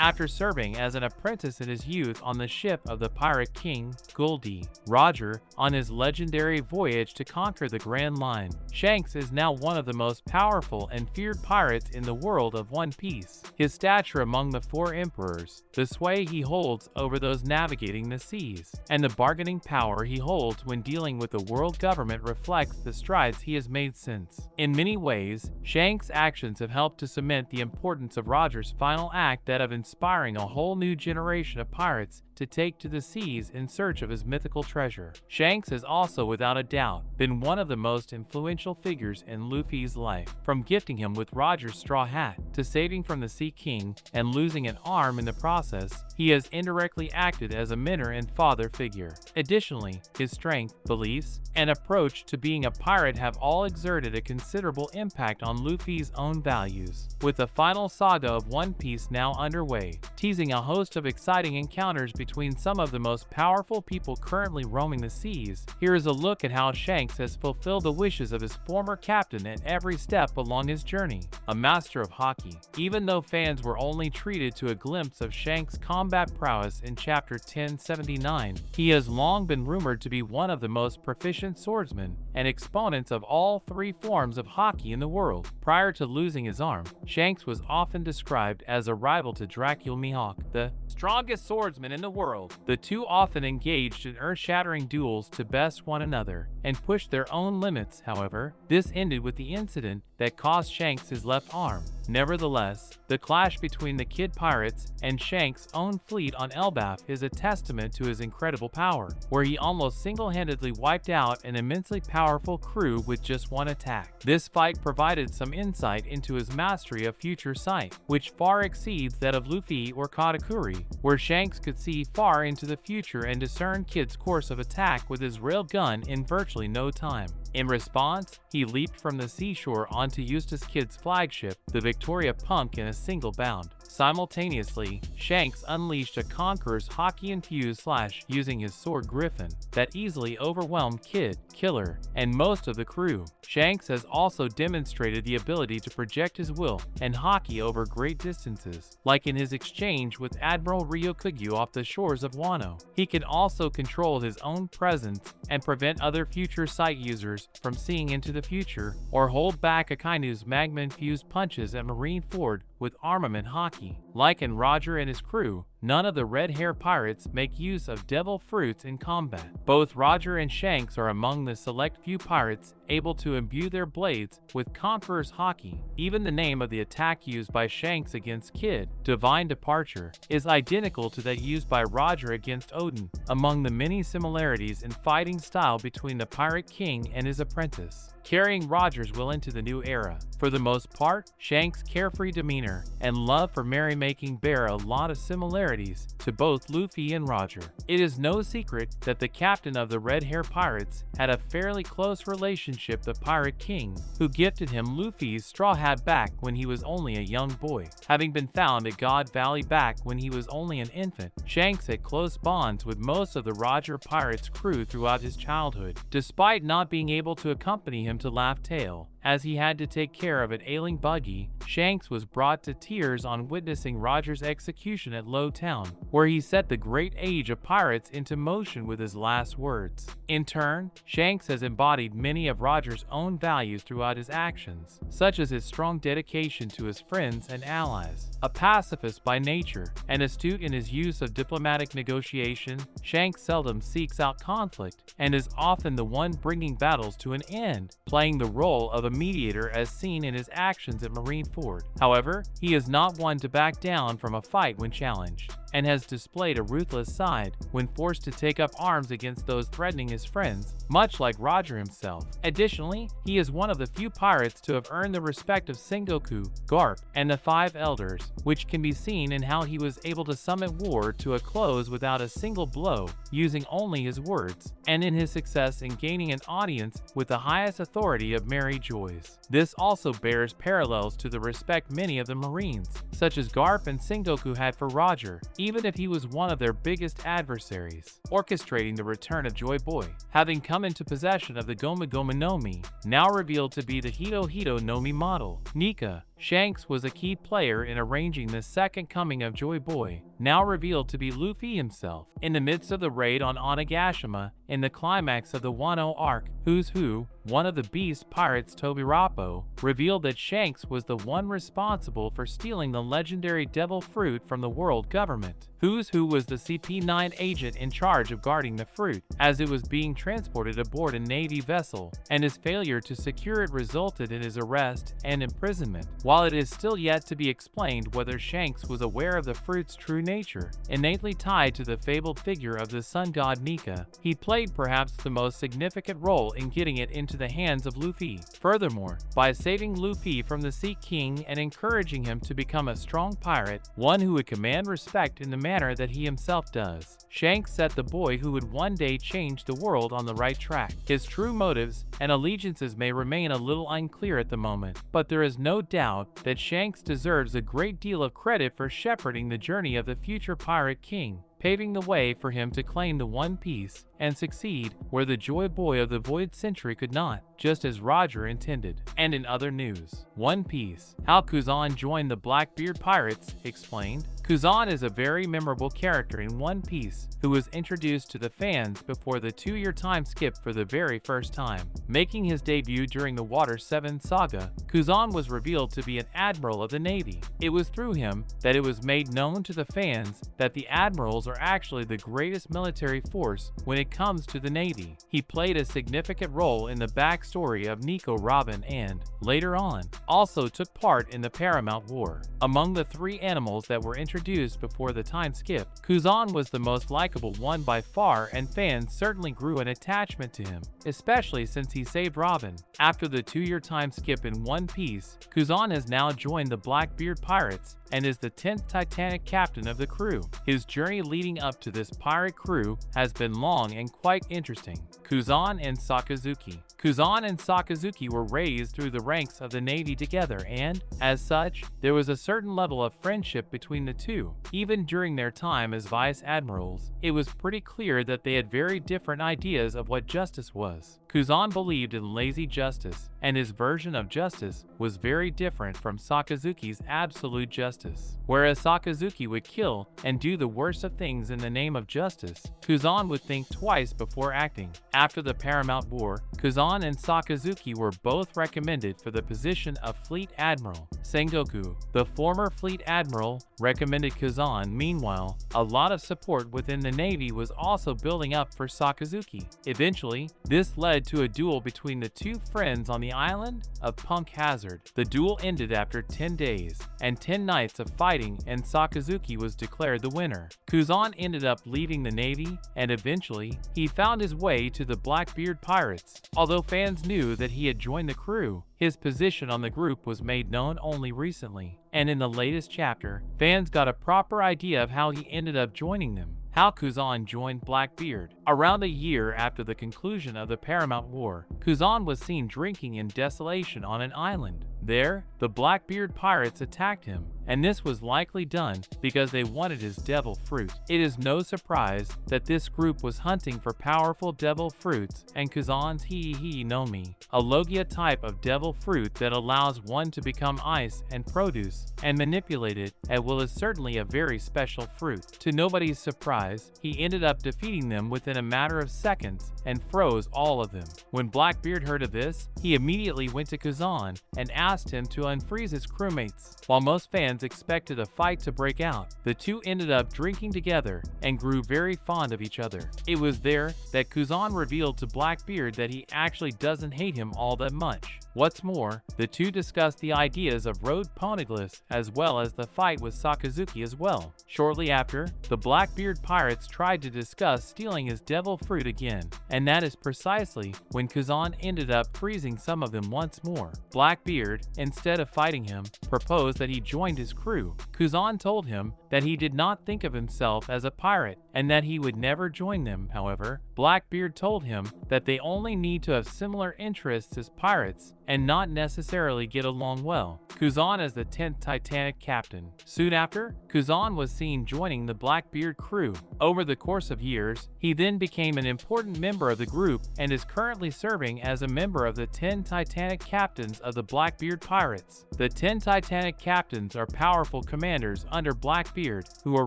After serving as an apprentice in his youth on the ship of the pirate king, Goldie Roger, on his legendary voyage to conquer the Grand Line, Shanks is now one of the most powerful and feared pirates in the world of One Piece. His stature among the four emperors, the sway he holds over those navigating the seas, and the bargaining power he holds when dealing with the world government reflects the strides he has made since. In many ways, Shanks' actions have helped to cement the importance of Roger's final act, that of inspiring a whole new generation of pirates to take to the seas in search of his mythical treasure. Shanks has also, without a doubt, been one of the most influential figures in Luffy's life, from gifting him with Roger's straw hat, to saving from the Sea King and losing an arm in the process. He has indirectly acted as a mentor and father figure. Additionally, his strength, beliefs, and approach to being a pirate have all exerted a considerable impact on Luffy's own values. With the final saga of One Piece now underway, teasing a host of exciting encounters between some of the most powerful people currently roaming the seas, here is a look at how Shanks has fulfilled the wishes of his former captain at every step along his journey. A master of hockey. Even though fans were only treated to a glimpse of Shanks' combat prowess in Chapter 1079, he has long been rumored to be one of the most proficient swordsmen and exponents of all three forms of hockey in the world. Prior to losing his arm, Shanks was often described as a rival to Dracula Mihawk, the strongest swordsman in the world. The two often engaged in earth-shattering duels to best one another and push their own limits. However, this ended with the incident that cost Shanks his left arm. Nevertheless, the clash between the Kid Pirates and Shanks' own fleet on Elbaf is a testament to his incredible power, where he almost single-handedly wiped out an immensely powerful crew with just one attack. This fight provided some insight into his mastery of future sight, which far exceeds that of Luffy or Katakuri, where Shanks could see far into the future and discern Kid's course of attack with his railgun in virtually no time. In response, he leaped from the seashore onto Eustace Kid's flagship, the Victoria Punk, in a single bound. Simultaneously, Shanks unleashed a Conqueror's hockey-infused slash using his sword Griffin that easily overwhelmed Kid, Killer, and most of the crew. Shanks has also demonstrated the ability to project his will and hockey over great distances, like in his exchange with Admiral Ryokugyu off the shores of Wano. He can also control his own presence and prevent other future sight users from seeing into the future, or hold back Akainu's magma-infused punches at Marineford with armament hockey. Like in Roger and his crew, none of the red hair pirates make use of devil fruits in combat. Both Roger and Shanks are among the select few pirates able to imbue their blades with Conqueror's hockey. Even the name of the attack used by Shanks against Kid, Divine Departure, is identical to that used by Roger against Odin. Among the many similarities in fighting style between the Pirate King and his apprentice, carrying Roger's will into the new era. For the most part, Shanks' carefree demeanor and love for merrymaking bear a lot of similarities to both Luffy and Roger. It is no secret that the captain of the Red Hair Pirates had a fairly close relationship with the Pirate King, who gifted him Luffy's straw hat back when he was only a young boy. Having been found at God Valley back when he was only an infant, Shanks had close bonds with most of the Roger Pirates crew throughout his childhood. Despite not being able to accompany him to Laugh Tale, as he had to take care of an ailing buggy, Shanks was brought to tears on witnessing Roger's execution at Low Town, where he set the great age of pirates into motion with his last words. In turn, Shanks has embodied many of Roger's own values throughout his actions, such as his strong dedication to his friends and allies. A pacifist by nature and astute in his use of diplomatic negotiation, Shanks seldom seeks out conflict and is often the one bringing battles to an end, playing the role of a mediator as seen in his actions at Marineford. However, he is not one to back down from a fight when challenged, and has displayed a ruthless side when forced to take up arms against those threatening his friends, much like Roger himself. Additionally, he is one of the few pirates to have earned the respect of Sengoku, Garp, and the Five Elders, which can be seen in how he was able to summon war to a close without a single blow, using only his words, and in his success in gaining an audience with the highest authority of Mary Joyce. This also bears parallels to the respect many of the Marines, such as Garp and Sengoku, had for Roger, even if he was one of their biggest adversaries. Orchestrating the return of Joy Boy, having come into possession of the Goma Goma no Mi, now revealed to be the Hito Hito no Mi model, Nika, Shanks was a key player in arranging the second coming of Joy Boy, now revealed to be Luffy himself. In the midst of the raid on Onigashima, in the climax of the Wano arc, Who's Who, one of the Beast pirates Tobirapo, revealed that Shanks was the one responsible for stealing the legendary devil fruit from the world government. Who's Who was the CP9 agent in charge of guarding the fruit, as it was being transported aboard a Navy vessel, and his failure to secure it resulted in his arrest and imprisonment. While it is still yet to be explained whether Shanks was aware of the fruit's true nature, innately tied to the fabled figure of the sun god Nika, he played perhaps the most significant role in getting it into the hands of Luffy. Furthermore, by saving Luffy from the Sea King and encouraging him to become a strong pirate, one who would command respect in the manner that he himself does, Shanks set the boy who would one day change the world on the right track. His true motives and allegiances may remain a little unclear at the moment, but there is no doubt that Shanks deserves a great deal of credit for shepherding the journey of the future Pirate King, paving the way for him to claim the One Piece and succeed where the Joy Boy of the Void Century could not, just as Roger intended. And in other news, One Piece, how Kuzan joined the Blackbeard Pirates, explained. Kuzan is a very memorable character in One Piece who was introduced to the fans before the 2-year time skip for the very first time. Making his debut during the Water 7 saga, Kuzan was revealed to be an admiral of the Navy. It was through him that it was made known to the fans that the admirals are actually the greatest military force when it comes to the Navy. He played a significant role in the backstory of Nico Robin and, later on, also took part in the Paramount War. Among the 3 animals that were introduced before the time skip, Kuzan was the most likable one by far, and fans certainly grew an attachment to him, especially since he saved Robin. After the 2-year time skip in One Piece, Kuzan has now joined the Blackbeard Pirates and is the 10th Titanic captain of the crew. His journey leading up to this pirate crew has been long and quite interesting. Kuzan and Sakazuki. Kuzan and Sakazuki were raised through the ranks of the Navy together, and, as such, there was a certain level of friendship between the two. Even during their time as vice admirals, it was pretty clear that they had very different ideas of what justice was. Kuzan believed in lazy justice, and his version of justice was very different from Sakazuki's absolute justice. Whereas Sakazuki would kill and do the worst of things in the name of justice, Kuzan would think twice before acting. After the Paramount War, Kuzan and Sakazuki were both recommended for the position of Fleet Admiral. Sengoku, the former Fleet Admiral, recommended Kuzan. Meanwhile, a lot of support within the Navy was also building up for Sakazuki. Eventually, this led to a duel between the two friends on the island of Punk Hazard. The duel ended after 10 days and 10 nights of fighting, and Sakazuki was declared the winner. Kuzan ended up leaving the Navy, and eventually, he found his way to the Blackbeard Pirates. Although fans knew that he had joined the crew, his position on the group was made known only recently, and in the latest chapter, fans got a proper idea of how he ended up joining them. How Kuzan joined Blackbeard. Around a year after the conclusion of the Paramount War, Kuzan was seen drinking in desolation on an island. There, the Blackbeard Pirates attacked him, and this was likely done because they wanted his devil fruit. It is no surprise that this group was hunting for powerful devil fruits, and Kuzan's Hii no Mi, a Logia type of devil fruit that allows one to become ice and produce and manipulate it at will, is certainly a very special fruit. To nobody's surprise, he ended up defeating them within a matter of seconds and froze all of them. When Blackbeard heard of this, he immediately went to Kuzan and asked him to unfreeze his crewmates. While most fans expected a fight to break out, the two ended up drinking together and grew very fond of each other. It was there that Kuzan revealed to Blackbeard that he actually doesn't hate him all that much. What's more, the two discussed the ideas of Road Poneglyphs as well as the fight with Sakazuki as well. Shortly after, the Blackbeard Pirates tried to discuss stealing his devil fruit again, and that is precisely when Kuzan ended up freezing some of them once more. Blackbeard, instead of fighting him, proposed that he joined his crew. Kuzan told him that he did not think of himself as a pirate and that he would never join them. However, Blackbeard told him that they only need to have similar interests as pirates and not necessarily get along well. Kuzan as the 10th Titanic captain. Soon after, Kuzan was seen joining the Blackbeard crew. Over the course of years, he then became an important member of the group and is currently serving as a member of the 10 Titanic captains of the Blackbeard pirates. The 10 Titanic captains are powerful commanders under Blackbeard who are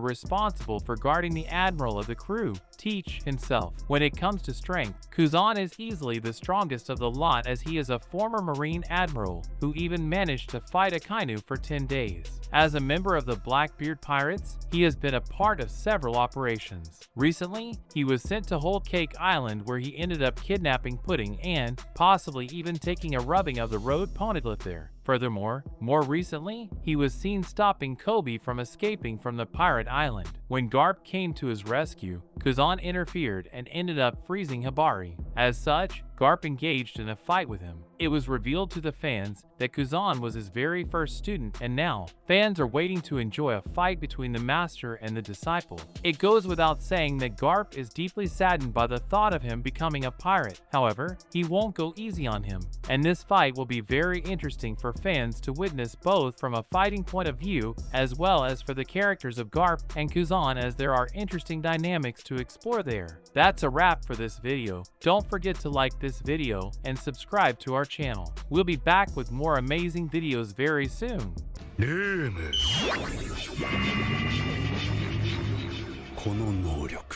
responsible for guarding the admiral of the crew, Teach himself. When it comes to strength, Kuzan is easily the strongest of the lot as he is a former Marine admiral who even managed to fight Akainu for 10 days. As a member of the Blackbeard pirates, he has been a part of several operations. Recently, he was sent to Whole Cake Island where he ended up kidnapping Pudding and possibly even taking a rubbing of the road poneglyph there. Furthermore, more recently, he was seen stopping Kobe from escaping from the pirate island. When Garp came to his rescue, Kuzan interfered and ended up freezing Hibari. As such, Garp engaged in a fight with him. It was revealed to the fans that Kuzan was his very first student, and now, fans are waiting to enjoy a fight between the master and the disciple. It goes without saying that Garp is deeply saddened by the thought of him becoming a pirate. However, he won't go easy on him, and this fight will be very interesting for fans to witness both from a fighting point of view as well as for the characters of Garp and Kuzan, as there are interesting dynamics to explore there. That's a wrap for this video. Don't forget to like this video and subscribe to our channel. We'll be back with more amazing videos very soon. この能力